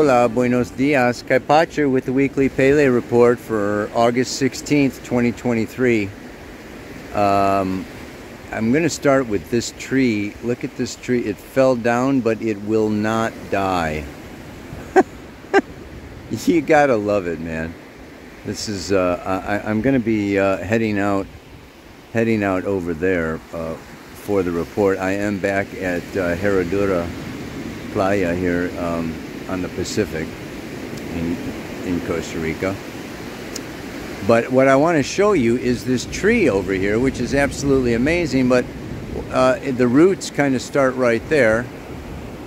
hola, buenos dias. Kaipacho with the weekly Pele Report for August 16th, 2023. I'm going to start with this tree. Look at this tree. It fell down, but it will not die. You gotta love it, man. This is, I'm going to be heading out over there for the report. I am back at Herradura Playa here on the Pacific in Costa Rica. But what I want to show you is this tree over here, which is absolutely amazing, but the roots kind of start right there.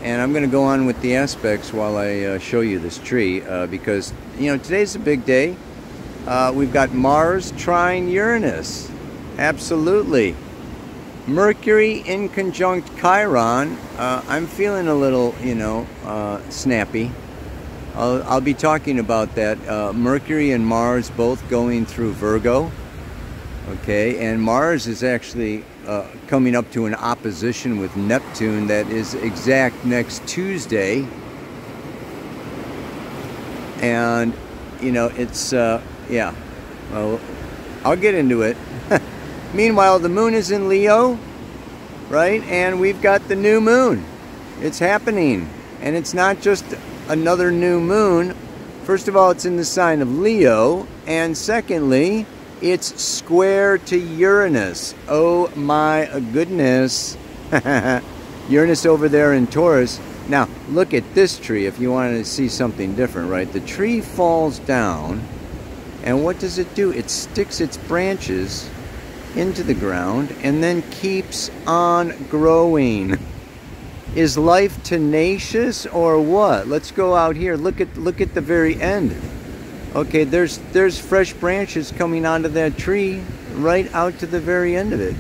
And I'm going to go on with the aspects while I show you this tree, because, you know, today's a big day. We've got Mars trine Uranus. Absolutely. Mercury inconjunct Chiron. I'm feeling a little, you know, snappy. I'll be talking about that. Mercury and Mars both going through Virgo. Okay, and Mars is actually coming up to an opposition with Neptune that is exact next Tuesday. And, you know, it's, yeah, well, I'll get into it. Meanwhile, the moon is in Leo, right? And we've got the new moon. It's happening. And it's not just another new moon. First of all, it's in the sign of Leo. And secondly, it's square to Uranus. Oh my goodness. Uranus over there in Taurus. Now, look at this tree if you wanted to see something different, right? The tree falls down. And what does it do? It sticks its branches into the ground and then keeps on growing. Is life tenacious or what? Let's go out here. Look at the very end. Okay, there's fresh branches coming onto that tree right out to the very end of it.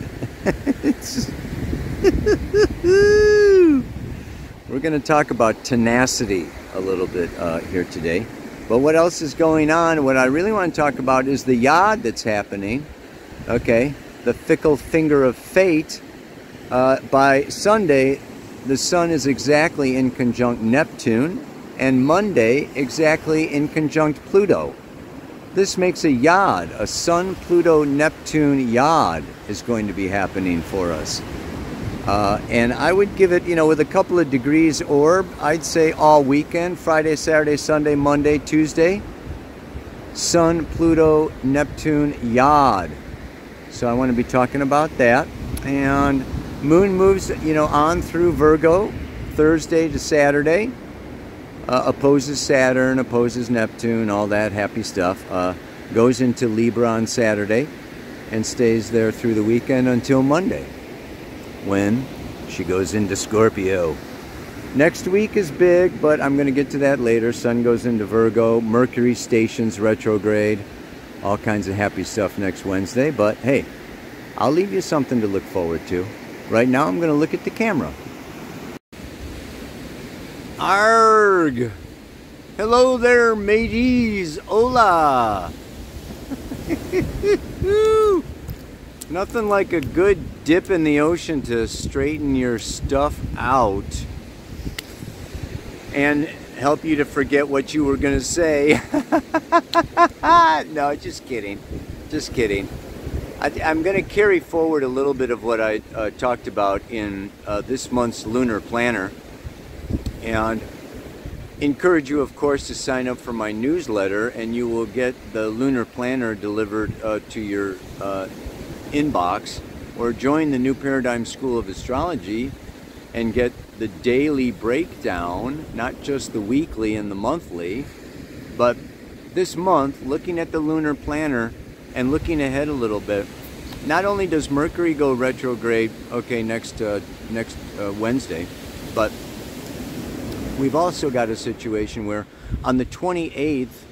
We're going to talk about tenacity a little bit here today. But what else is going on? What I really want to talk about is the yod that's happening. Okay, the fickle finger of fate. By Sunday, the sun is exactly in conjunct Neptune, and Monday exactly in conjunct Pluto. This makes a yod, a Sun, Pluto, Neptune yod is going to be happening for us. And I would give it, you know, with a couple of degrees orb, I'd say all weekend, Friday, Saturday, Sunday, Monday, Tuesday, Sun, Pluto, Neptune yod. So I want to be talking about that. And moon moves, you know, on through Virgo, Thursday to Saturday. Opposes Saturn, opposes Neptune, all that happy stuff. Goes into Libra on Saturday and stays there through the weekend until Monday, when she goes into Scorpio. Next week is big, but I'm going to get to that later. Sun goes into Virgo, Mercury stations retrograde, all kinds of happy stuff next Wednesday. But hey, I'll leave you something to look forward to. Right now I'm going to look at the camera. Arg! Hello there, mateys! Hola! Nothing like a good dip in the ocean to straighten your stuff out and help you to forget what you were going to say. No, just kidding. Just kidding. I'm going to carry forward a little bit of what I talked about in this month's lunar planner, and encourage you, of course, to sign up for my newsletter, and you will get the lunar planner delivered to your inbox, or join the New Paradigm School of Astrology and get the daily breakdown, not just the weekly and the monthly, but this month, looking at the lunar planner and looking ahead a little bit. Not only does Mercury go retrograde, okay, next Wednesday, but we've also got a situation where on the 28th,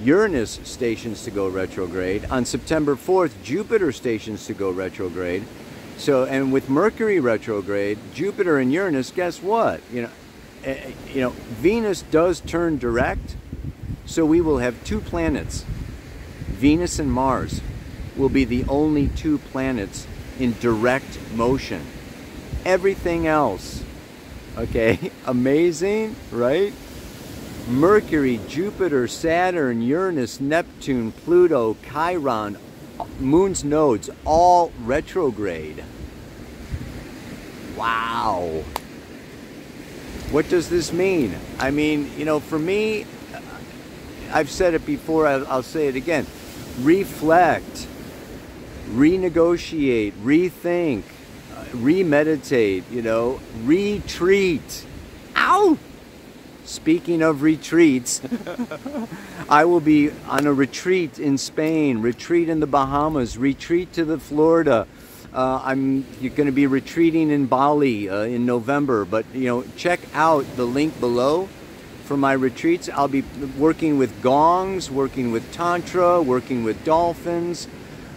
Uranus stations to go retrograde. On September 4th, Jupiter stations to go retrograde. So, and with Mercury retrograde, Jupiter and Uranus, guess what? You know, Venus does turn direct, so we will have two planets. Venus and Mars will be the only two planets in direct motion. Everything else, okay, amazing, right? Mercury, Jupiter, Saturn, Uranus, Neptune, Pluto, Chiron, Moon's nodes, all retrograde. Wow. What does this mean? I mean, you know, for me, I've said it before, I'll say it again. Reflect, renegotiate, rethink, remeditate, you know, retreat. Ow! Speaking of retreats, I will be on a retreat in Spain, retreat in the Bahamas, retreat to the Florida. You're going to be retreating in Bali in November, but you know, check out the link below for my retreats. I'll be working with gongs, working with tantra, working with dolphins.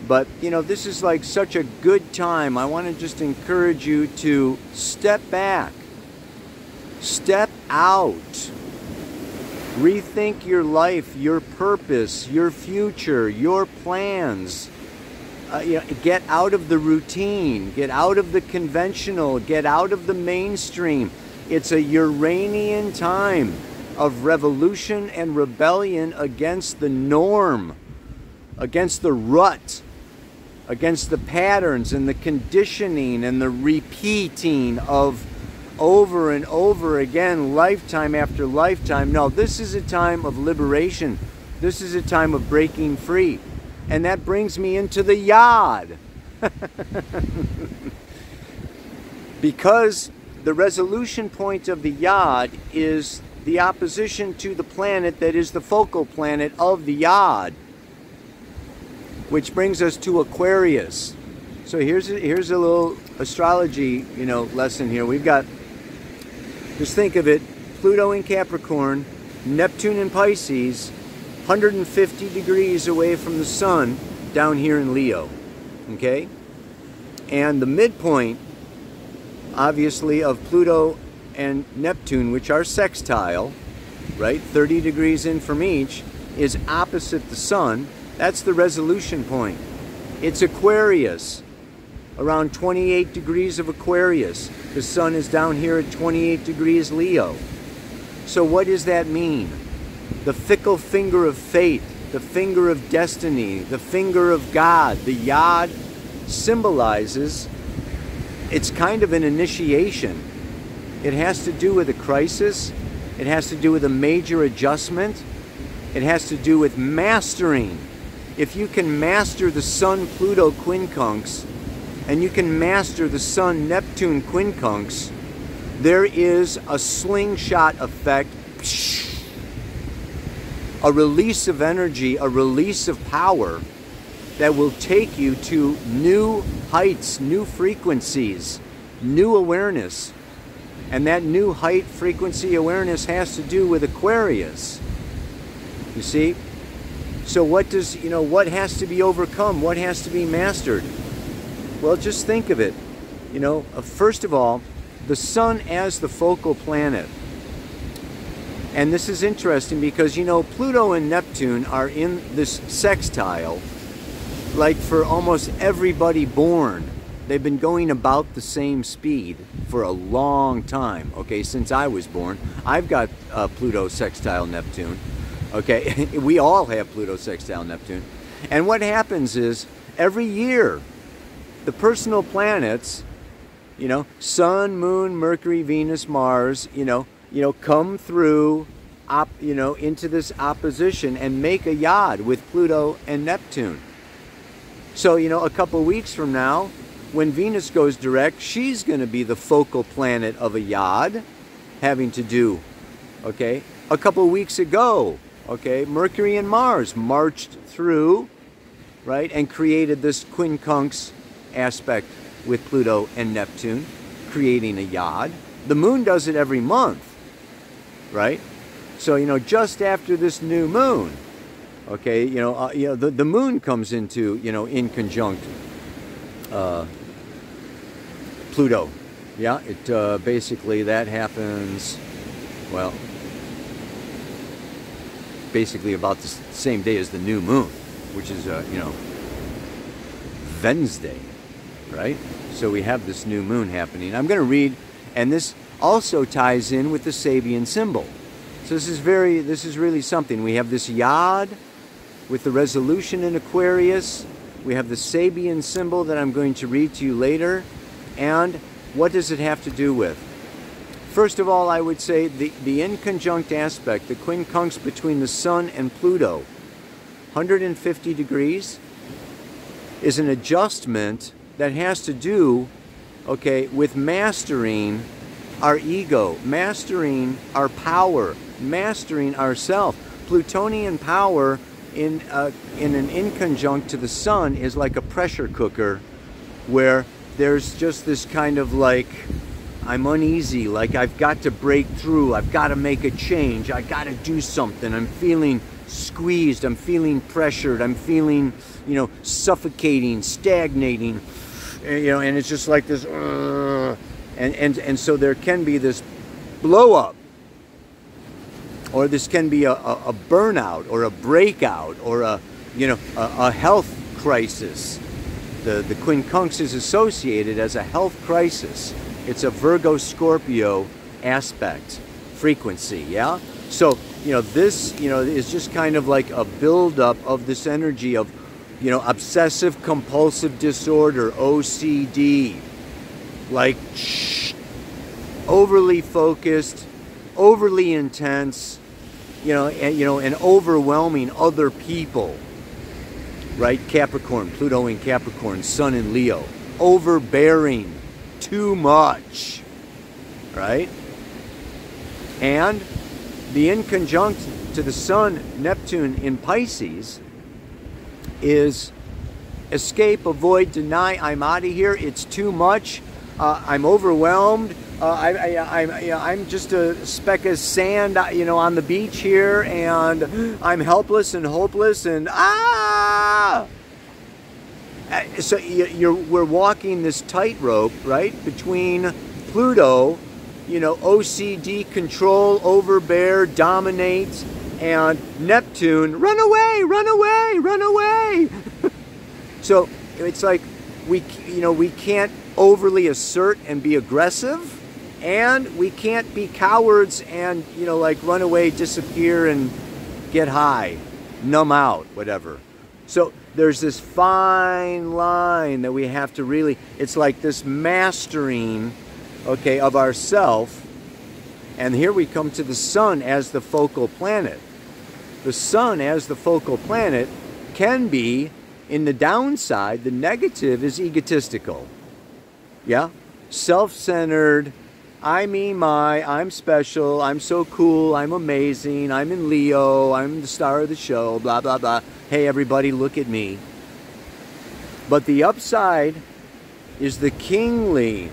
But you know, this is like such a good time. I want to just encourage you to step back, step out, rethink your life, your purpose, your future, your plans. You know, get out of the routine, get out of the conventional, get out of the mainstream. It's a Uranian time of revolution and rebellion against the norm, against the rut, against the patterns and the conditioning and the repeating of over and over again, lifetime after lifetime. No, this is a time of liberation. This is a time of breaking free. And that brings me into the yod. Because the resolution point of the yod is the opposition to the planet that is the focal planet of the yod, which brings us to Aquarius. So here's a little astrology, you know, lesson here. We've got, just think of it, Pluto in Capricorn, Neptune in Pisces, 150 degrees away from the sun down here in Leo, okay? And the midpoint, obviously, of Pluto and Neptune, which are sextile, right, 30 degrees in from each, is opposite the sun. That's the resolution point. It's Aquarius, around 28 degrees of Aquarius. The sun is down here at 28 degrees Leo. So what does that mean? The fickle finger of fate, the finger of destiny, the finger of God. The yod symbolizes, it's kind of an initiation. It has to do with a crisis. It has to do with a major adjustment. It has to do with mastering. If you can master the Sun-Pluto quincunx, and you can master the Sun-Neptune quincunx, there is a slingshot effect, a release of energy, a release of power that will take you to new heights, new frequencies, new awareness. And that new height, frequency, awareness has to do with Aquarius. You see? So what does, you know, what has to be overcome? What has to be mastered? Well, just think of it. You know, first of all, the sun as the focal planet. And this is interesting because, you know, Pluto and Neptune are in this sextile, like for almost everybody born. They've been going about the same speed for a long time, okay, since I was born. I've got Pluto sextile Neptune, okay? We all have Pluto sextile Neptune. And what happens is, every year, the personal planets, you know, Sun, Moon, Mercury, Venus, Mars, you know, come through, into this opposition and make a yod with Pluto and Neptune. So, you know, a couple weeks from now, when Venus goes direct, she's going to be the focal planet of a yod, having to do, okay? A couple weeks ago, okay, Mercury and Mars marched through, right, and created this quincunx aspect with Pluto and Neptune, creating a yod. The moon does it every month, right? So, you know, just after this new moon, okay, the moon comes into, you know, inconjunct Pluto. Yeah, it basically that happens, well, basically about the same day as the new moon, which is, you know, Wednesday, right? So we have this new moon happening. I'm going to read, and this also ties in with the Sabian symbol. So this is really something. We have this yod with the resolution in Aquarius. We have the Sabian symbol that I'm going to read to you later. And what does it have to do with? First of all, I would say the inconjunct aspect, the quincunx between the Sun and Pluto, 150 degrees, is an adjustment that has to do, okay, with mastering our ego, mastering our power, mastering ourself. Plutonian power in an inconjunct to the Sun is like a pressure cooker, where there's just this kind of like, I'm uneasy, like I've got to break through, I've got to make a change, I got to do something, I'm feeling squeezed, I'm feeling pressured, I'm feeling, you know, suffocating, stagnating, you know, and it's just like this, and so there can be this blow up, or this can be a burnout, or a breakout, or a health crisis. The quincunx is associated as a health crisis. It's a Virgo Scorpio aspect, frequency, yeah? So, you know, this, you know, is just kind of like a buildup of this energy of, you know, obsessive compulsive disorder, OCD, like overly focused, overly intense, and overwhelming other people, right? Capricorn, Pluto in Capricorn, Sun in Leo, overbearing, too much, right? And the inconjunct to the Sun, Neptune in Pisces, is escape, avoid, deny. I'm out of here. It's too much. I'm overwhelmed. I'm just a speck of sand, on the beach here, and I'm helpless and hopeless, and So we're walking this tightrope, right, between Pluto, OCD, control, overbear, dominate, and Neptune, run away, run away, run away. So it's like we can't overly assert and be aggressive, and we can't be cowards and run away, disappear, and get high, numb out, whatever. So there's this fine line that we have to really, it's like this mastering, okay, of ourself. And here we come to the Sun as the focal planet. The Sun as the focal planet can be, in the downside, the negative is egotistical. Yeah? Self-centered, I, me, my, I'm special, I'm so cool, I'm amazing, I'm in Leo, I'm the star of the show, blah, blah, blah. Hey, everybody, look at me. But the upside is the kingly,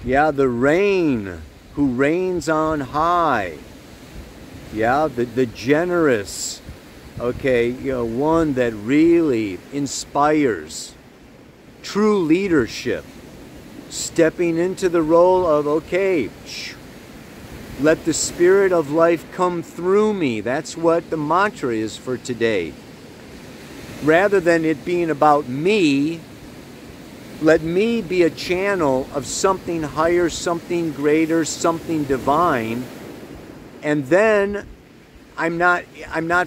the reign, who reigns on high. Yeah, the generous, okay, one that really inspires true leadership, stepping into the role of, okay, let the spirit of life come through me. That's what the mantra is for today. Rather than it being about me, let me be a channel of something higher, something greater, something divine. And then I'm not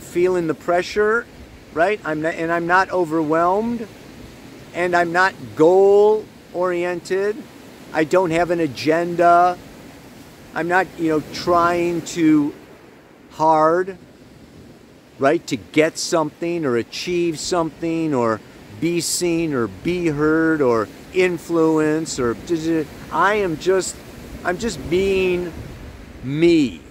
feeling the pressure, right? I'm not overwhelmed, and I'm not goal oriented. I don't have an agenda. I'm not, trying too hard, right, to get something or achieve something or be seen or be heard or influence, or I'm just being me.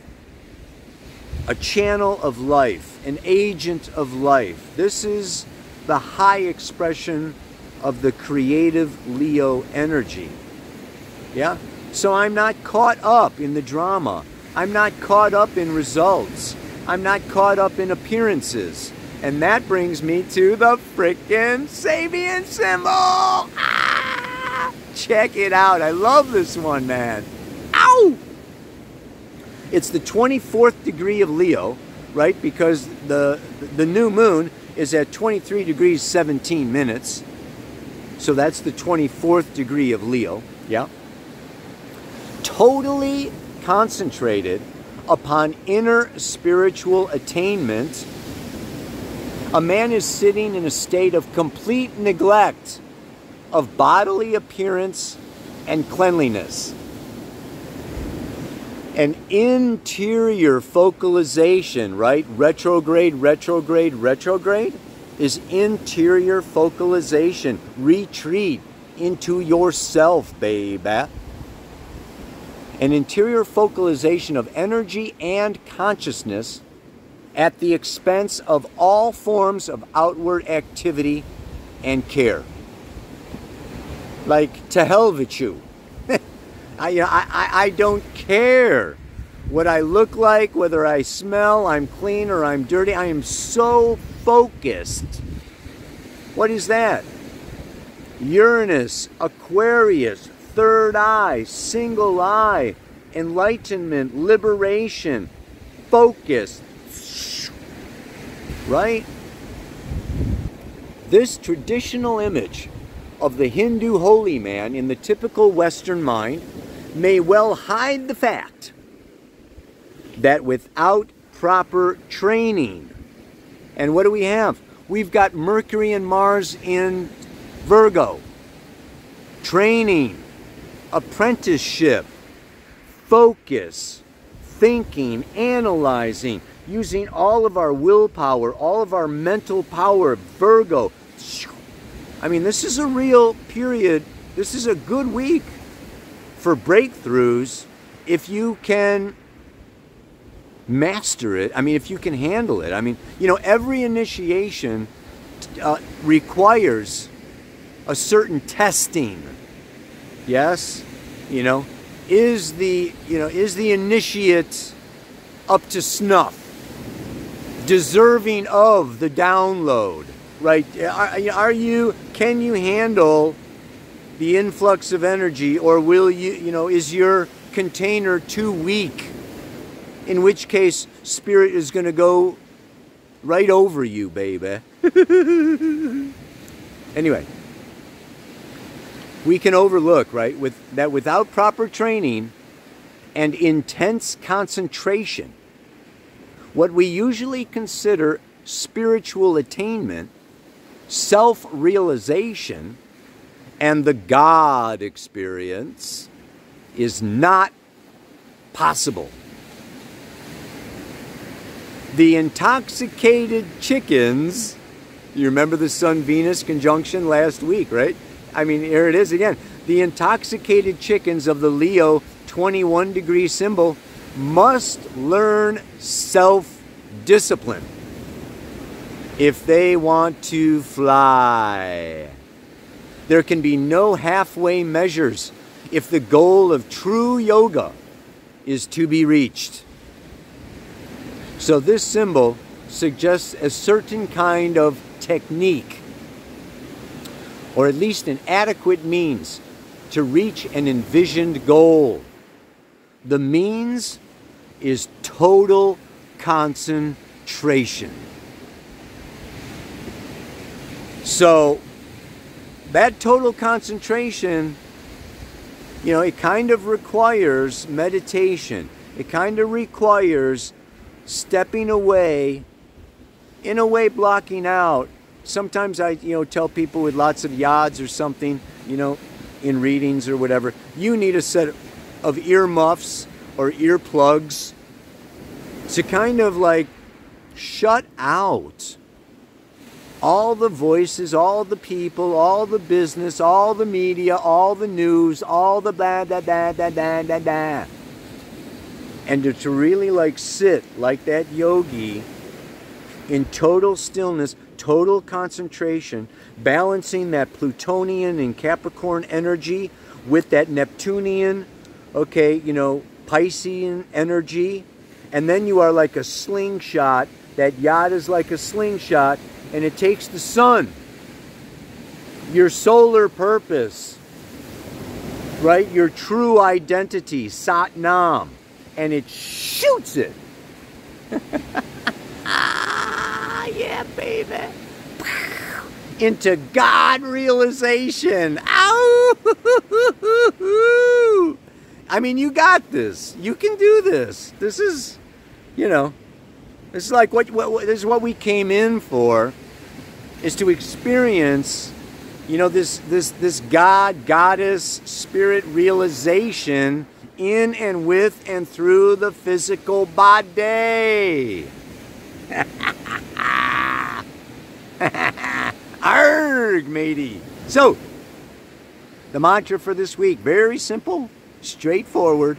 A channel of life, an agent of life. This is the high expression of the creative Leo energy. Yeah? So I'm not caught up in the drama. I'm not caught up in results. I'm not caught up in appearances. And that brings me to the frickin' Sabian symbol. Check it out. I love this one, man. Ow! It's the 24th degree of Leo, right? Because the new moon is at 23 degrees 17 minutes. So that's the 24th degree of Leo, yeah? Totally concentrated upon inner spiritual attainment, a man is sitting in a state of complete neglect of bodily appearance and cleanliness. An interior focalization, right? Retrograde, retrograde, retrograde is interior focalization. Retreat into yourself, baby. An interior focalization of energy and consciousness at the expense of all forms of outward activity and care. Like, to hell with you. I don't care what I look like, whether I smell, I'm clean or I'm dirty. I am so focused. What is that? Uranus, Aquarius, third eye, single eye, enlightenment, liberation, focus. Right? This traditional image of the Hindu holy man in the typical Western mind may well hide the fact that without proper training, and what do we have? We've got Mercury and Mars in Virgo. Training, apprenticeship, focus, thinking, analyzing, using all of our willpower, all of our mental power. Virgo. I mean, this is a real period. This is a good week for breakthroughs if you can master it. I mean, if you can handle it. I mean, you know, every initiation requires a certain testing. Yes? You know, is the initiate up to snuff? Deserving of the download? Right? Can you handle the influx of energy, or will is your container too weak? In which case, spirit is going to go right over you, baby. Anyway, we can overlook, right, that without proper training and intense concentration, what we usually consider spiritual attainment, self-realization, and the God experience is not possible. The intoxicated chickens, you remember the Sun-Venus conjunction last week, right? I mean, here it is again. The intoxicated chickens of the Leo 21 degree symbol must learn self-discipline if they want to fly. There can be no halfway measures if the goal of true yoga is to be reached. So this symbol suggests a certain kind of technique, or at least an adequate means to reach an envisioned goal. The means is total concentration. So that total concentration, it kind of requires meditation. It kind of requires stepping away, in a way blocking out. Sometimes I, tell people with lots of yods or something, in readings or whatever, you need a set of earmuffs or earplugs to kind of like shut out all the voices, all the people, all the business, all the media, all the news, all the blah, blah, blah, blah, blah, blah, blah. And to really like sit like that yogi in total stillness, total concentration, balancing that Plutonian and Capricorn energy with that Neptunian, Piscean energy. And then you are like a slingshot. That yod is like a slingshot, and it takes the sun, your solar purpose, right? Your true identity, Sat Nam, and it shoots it. Yeah, baby. Into God realization. Ow! I mean, you got this. You can do this. This is, you know, this is like what this is what we came in for, is to experience, you know, this God, goddess, spirit realization in and with and through the physical body. Arg, matey. So, the mantra for this week, very simple, straightforward.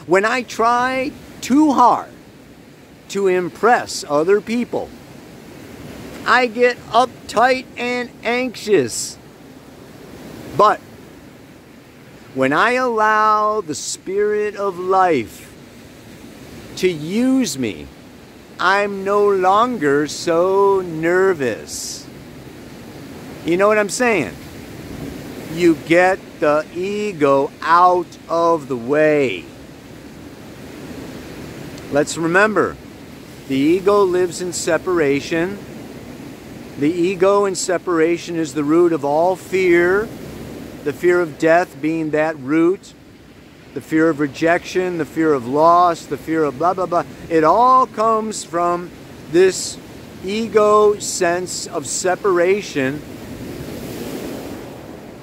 When I try too hard to impress other people, I get uptight and anxious. But when I allow the spirit of life to use me, I'm no longer so nervous. You know what I'm saying? You get the ego out of the way. Let's remember, the ego lives in separation. The ego in separation is the root of all fear. The fear of death being that root. The fear of rejection, the fear of loss, the fear of blah, blah, blah. It all comes from this ego sense of separation.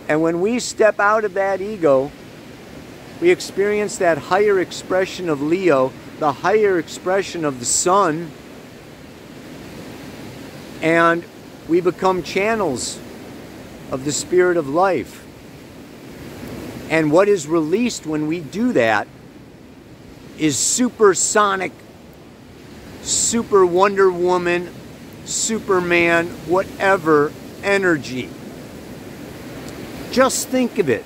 And when we step out of that ego, we experience that higher expression of Leo, the higher expression of the sun, and we become channels of the spirit of life. And what is released when we do that is supersonic, super Wonder Woman, Superman, whatever energy. Just think of it.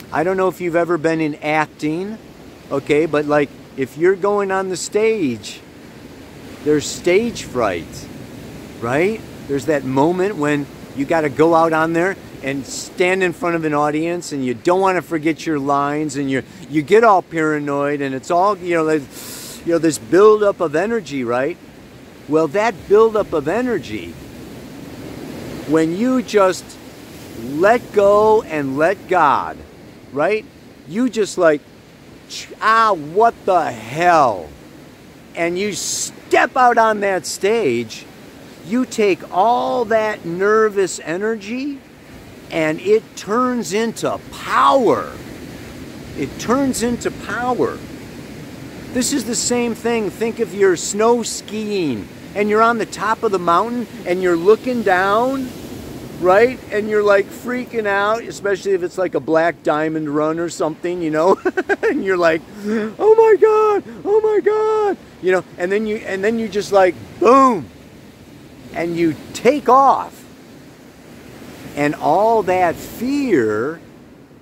I don't know if you've ever been in acting, okay, but like if you're going on the stage, there's stage fright, right? There's that moment when you got to go out on there and stand in front of an audience, and you don't want to forget your lines, and you get all paranoid, and it's all, this buildup of energy, right? Well, that buildup of energy, when you just let go and let God, right? You just like, what the hell? And you step out on that stage, you take all that nervous energy, and it turns into power. It turns into power. This is the same thing. Think if you're snow skiing and you're on the top of the mountain and you're looking down, right? And you're like freaking out, especially if it's like a black diamond run or something, you know? And you're like, oh my God, oh my God. You know, and then you just like, boom. And you take off. And all that fear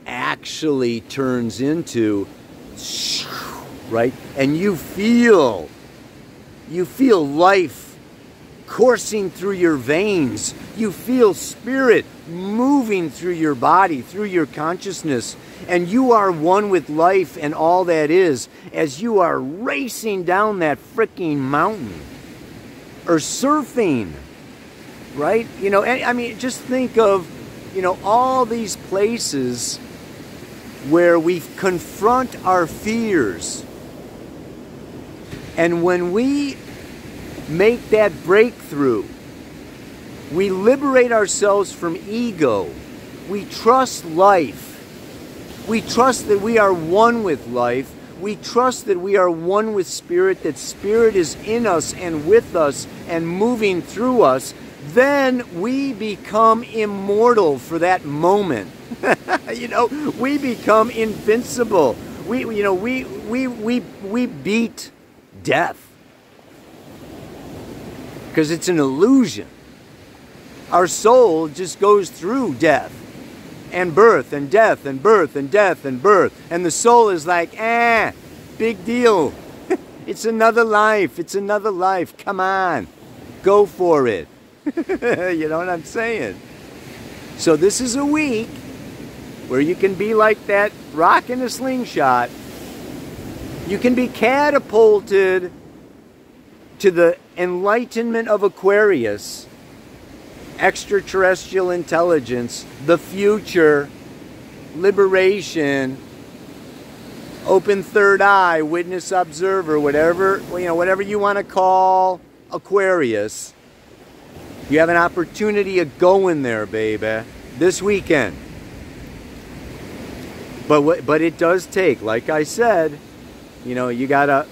actually turns into, right? And you feel life coursing through your veins. You feel spirit moving through your body, through your consciousness. And you are one with life and all that is, as you are racing down that freaking mountain or surfing. Right? You know, I mean, just think of, you know, all these places where we confront our fears. And when we make that breakthrough, we liberate ourselves from ego. We trust life. We trust that we are one with life. We trust that we are one with spirit, that spirit is in us and with us and moving through us. Then we become immortal for that moment. You know, we become invincible. We beat death. Because it's an illusion. Our soul just goes through death and birth and death and birth and death and birth. And the soul is like, big deal. It's another life. It's another life. Come on. Go for it. You know what I'm saying? So this is a week where you can be like that rock in a slingshot. You can be catapulted to the enlightenment of Aquarius, extraterrestrial intelligence, the future, liberation, open third eye, witness, observer, whatever, whatever you want to call Aquarius. You have an opportunity of going there, baby, this weekend. But it does take, like I said, you gotta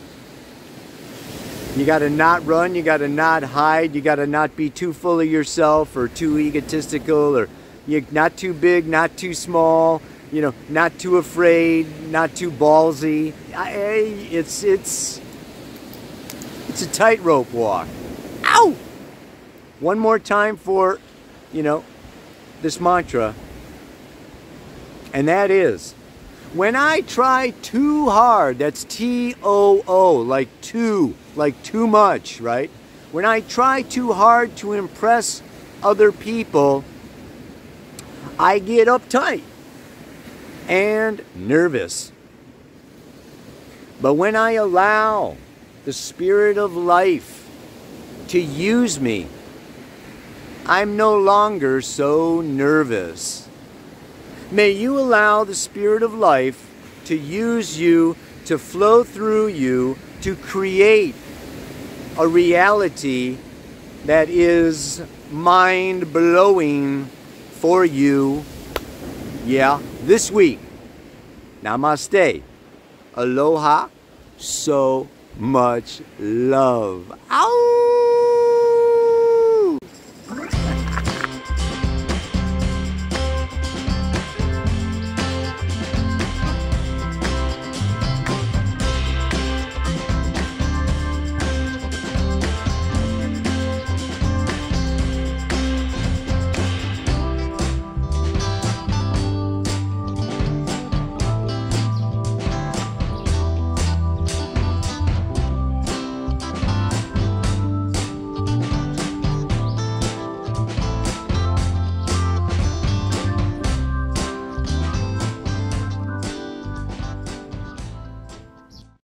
not run, you gotta not hide, you gotta not be too full of yourself or too egotistical, or you're not too big, not too small, not too afraid, not too ballsy. It's a tightrope walk. Ow! One more time for, this mantra, and that is, when I try too hard, that's T-O-O, like too much, right? When I try too hard to impress other people, I get uptight and nervous. But when I allow the spirit of life to use me, I'm no longer so nervous. May you allow the spirit of life to use you, to flow through you, to create a reality that is mind-blowing for you. Yeah, this week. Namaste. Aloha. So much love. Ow!